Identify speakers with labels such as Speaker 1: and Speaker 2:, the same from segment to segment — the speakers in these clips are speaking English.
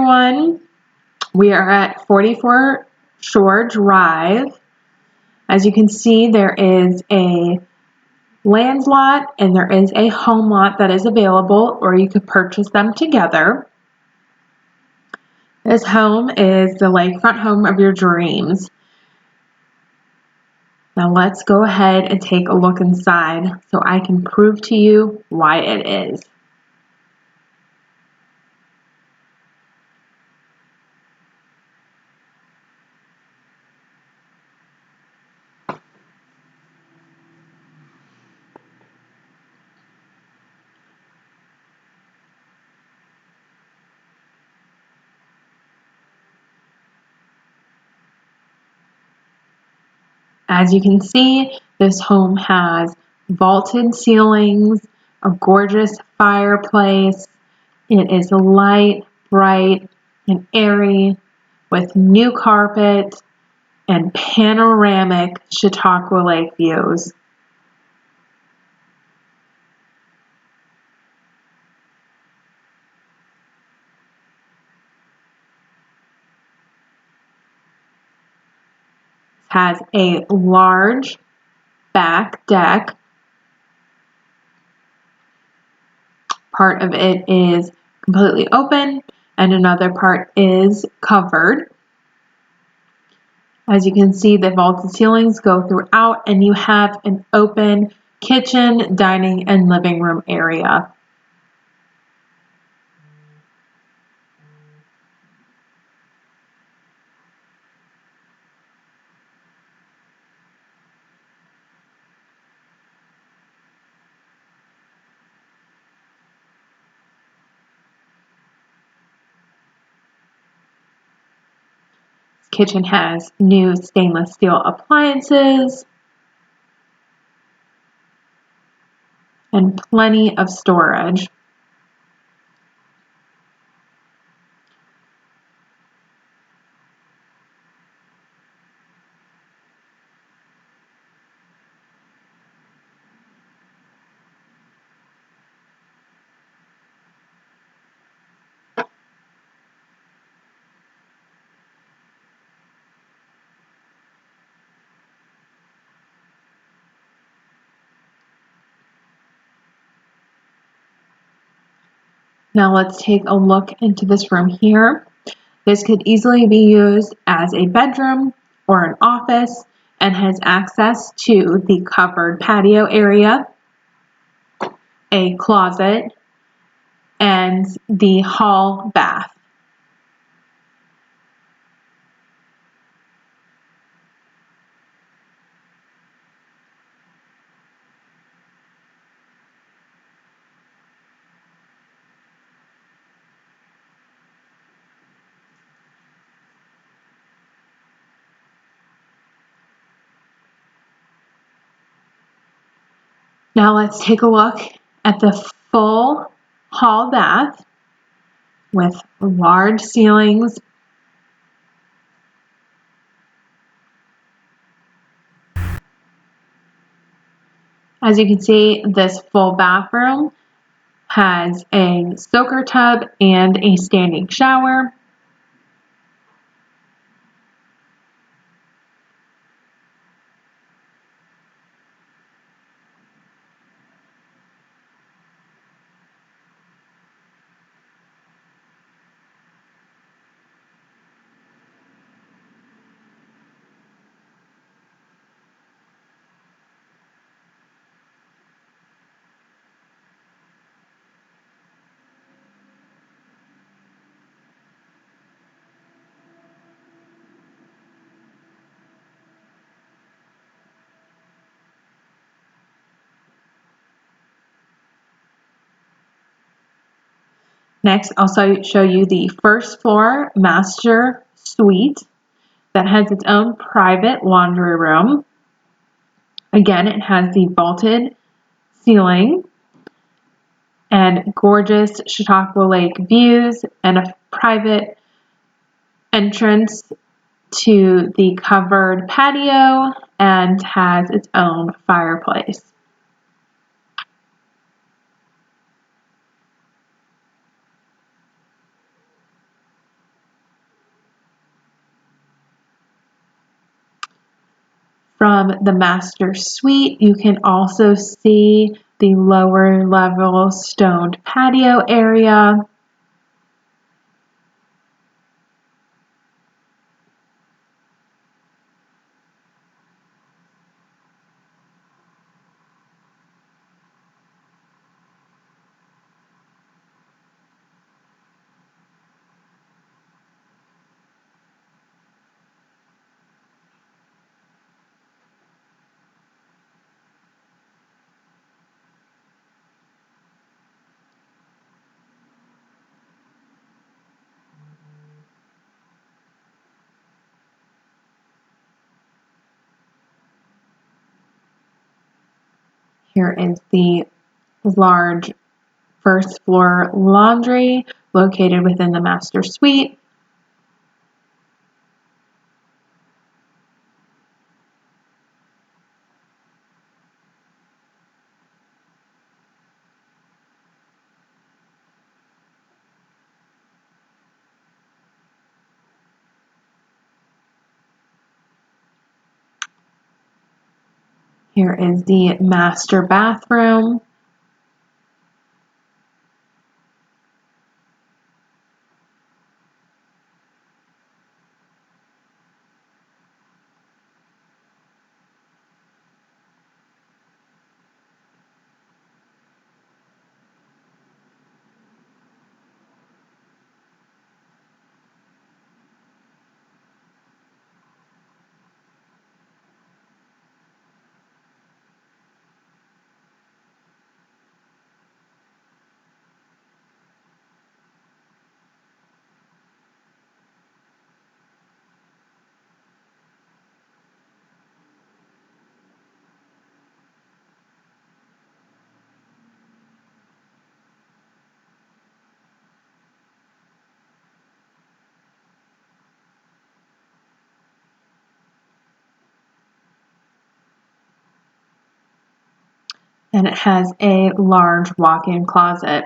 Speaker 1: everyone. We are at 44 Shore Drive. As you can see, there is a land lot and there is a home lot that is available, or you could purchase them together. This home is the lakefront home of your dreams. Now let's go ahead and take a look inside so I can prove to you why it is. As you can see, this home has vaulted ceilings, a gorgeous fireplace. It is light, bright, and airy with new carpet and panoramic Chautauqua Lake views. It has a large back deck. Part of it is completely open and another part is covered. As you can see, the vaulted ceilings go throughout and you have an open kitchen, dining, and living room area. Kitchen has new stainless steel appliances and plenty of storage. Now let's take a look into this room here. This could easily be used as a bedroom or an office and has access to the covered patio area, a closet, and the hall bath. Now let's take a look at the full hall bath with large ceilings. As you can see, this full bathroom has a soaker tub and a standing shower. Next, I'll show you the first floor master suite that has its own private laundry room. Again, it has the vaulted ceiling and gorgeous Chautauqua Lake views and a private entrance to the covered patio and has its own fireplace. from the master suite, you can also see the lower level stoned patio area. Here is the large first floor laundry located within the master suite. Here is the master bathroom. And it has a large walk-in closet.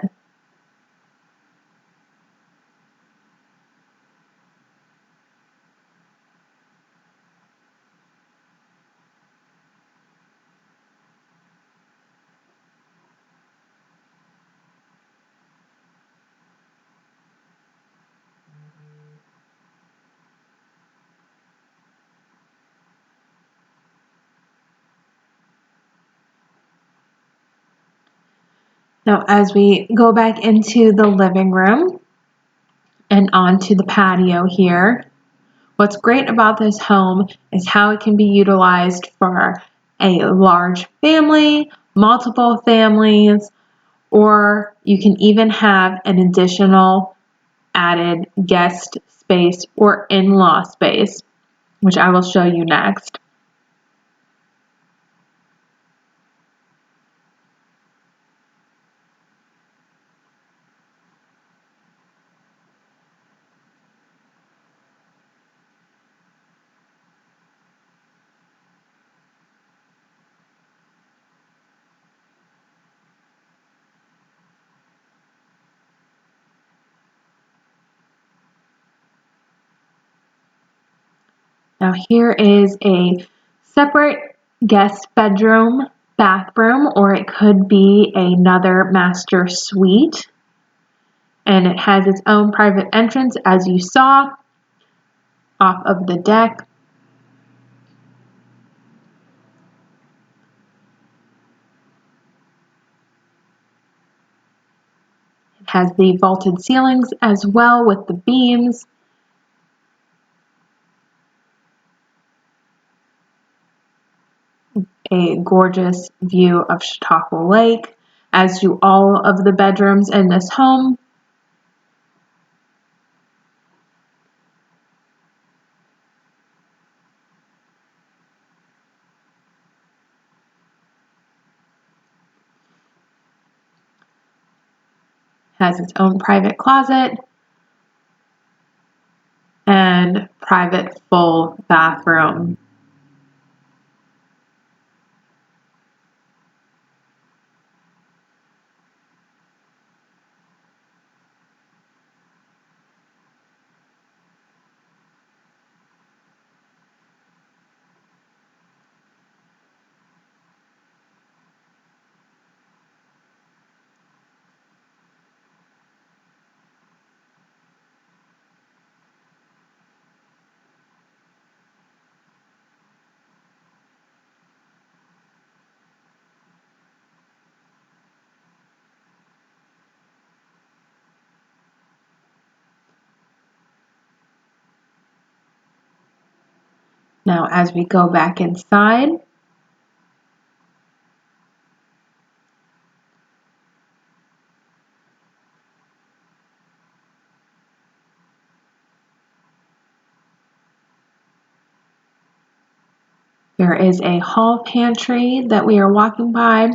Speaker 1: Now, as we go back into the living room and onto the patio here, what's great about this home is how it can be utilized for a large family, multiple families, or you can even have an additional added guest space or in-law space, which I will show you next. Now here is a separate guest bedroom, bathroom, or it could be another master suite. And it has its own private entrance, as you saw, off of the deck. It has the vaulted ceilings as well with the beams. A gorgeous view of Chautauqua Lake, as do all of the bedrooms in this home. Has its own private closet and private full bathroom. Now, as we go back inside, there is a hall pantry that we are walking by,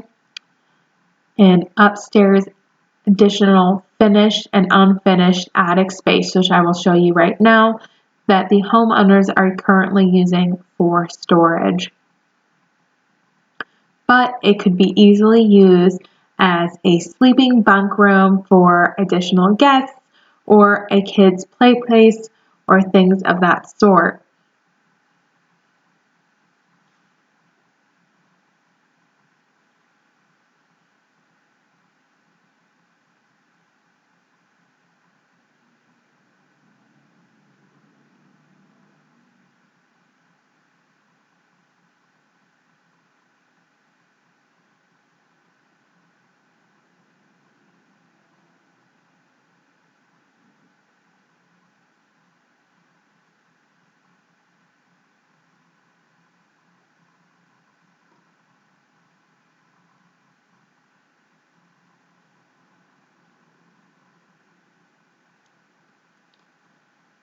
Speaker 1: and upstairs additional finished and unfinished attic space, which I will show you right now, that the homeowners are currently using for storage. But it could be easily used as a sleeping bunk room for additional guests or a kid's play place or things of that sort.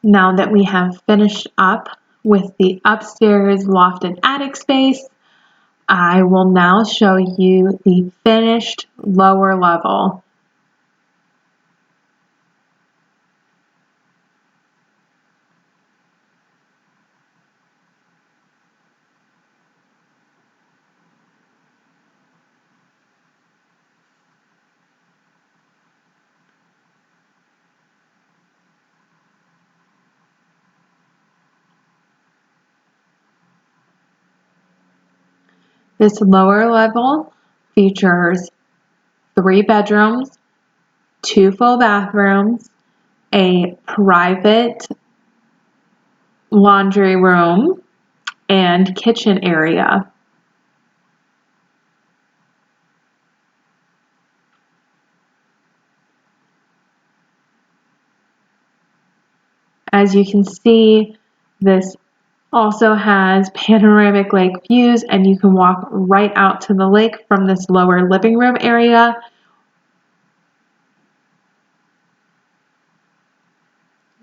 Speaker 1: Now that we have finished up with the upstairs lofted attic space, I will now show you the finished lower level. This lower level features 3 bedrooms, 2 full bathrooms, a private laundry room, and kitchen area. As you can see, this also has panoramic lake views, and you can walk right out to the lake from this lower living room area.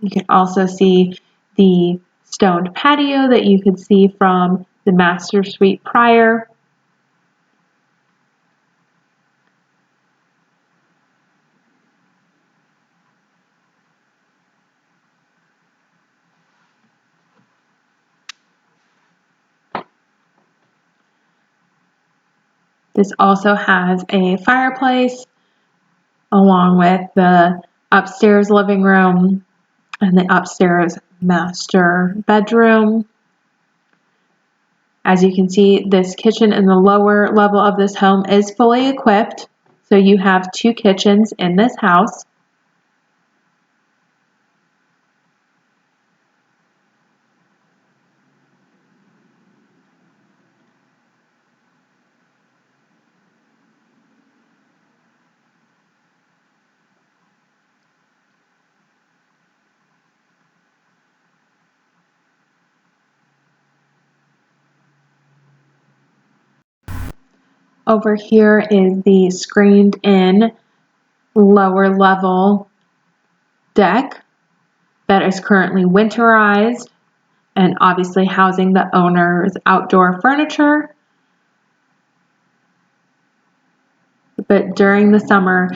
Speaker 1: You can also see the stoned patio that you could see from the master suite prior. This also has a fireplace along with the upstairs living room and the upstairs master bedroom. As you can see, this kitchen in the lower level of this home is fully equipped. So you have 2 kitchens in this house. Over here is the screened in lower level deck that is currently winterized and obviously housing the owner's outdoor furniture. But during the summer,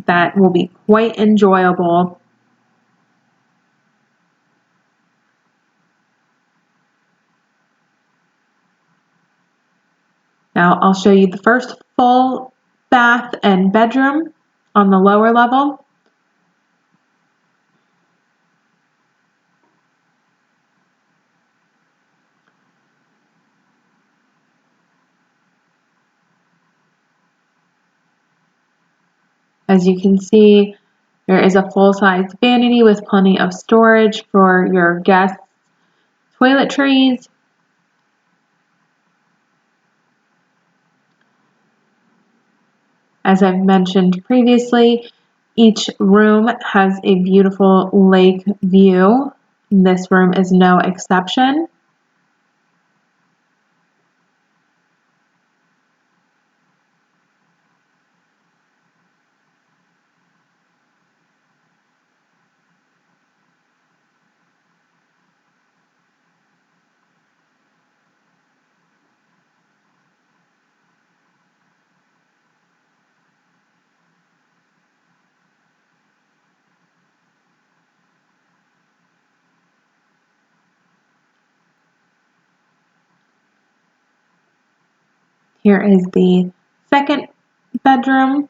Speaker 1: that will be quite enjoyable. Now I'll show you the first full bath and bedroom on the lower level. As you can see, there is a full-size vanity with plenty of storage for your guests' toiletries. As I've mentioned previously, each room has a beautiful lake view. This room is no exception. Here is the second bedroom.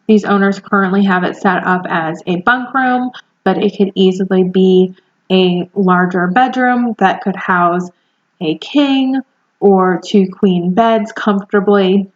Speaker 1: These owners currently have it set up as a bunk room, but it could easily be a larger bedroom that could house a king or 2 queen beds comfortably.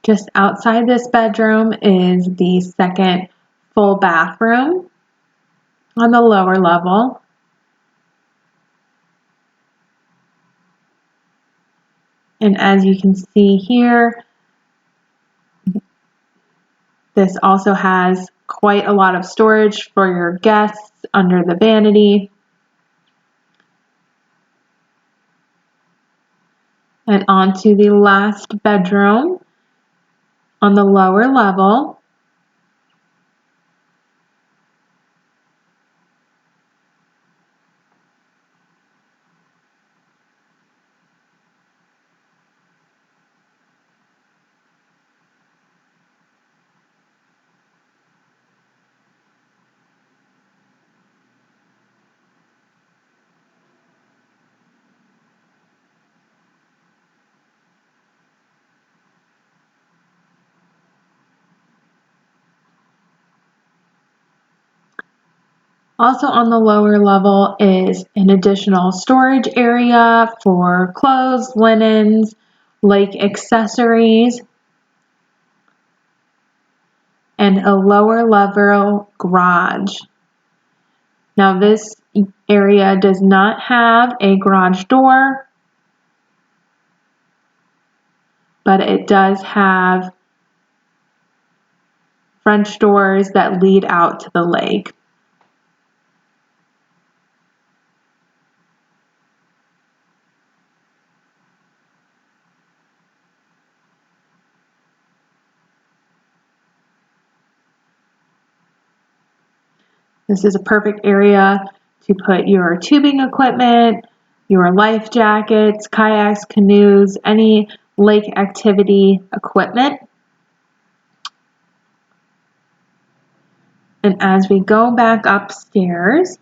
Speaker 1: Just outside this bedroom is the second full bathroom on the lower level. And as you can see here, this also has quite a lot of storage for your guests under the vanity. And on to the last bedroom on the lower level. Also on the lower level is an additional storage area for clothes, linens, lake accessories, and a lower level garage. Now this area does not have a garage door, but it does have French doors that lead out to the lake. This is a perfect area to put your tubing equipment, your life jackets, kayaks, canoes, any lake activity equipment. And as we go back upstairs,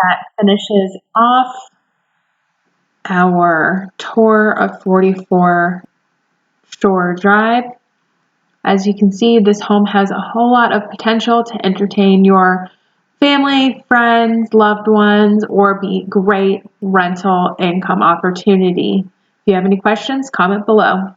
Speaker 1: that finishes off our tour of 44 Shore Drive. As you can see, this home has a whole lot of potential to entertain your family, friends, loved ones, or be great rental income opportunity. If you have any questions, comment below.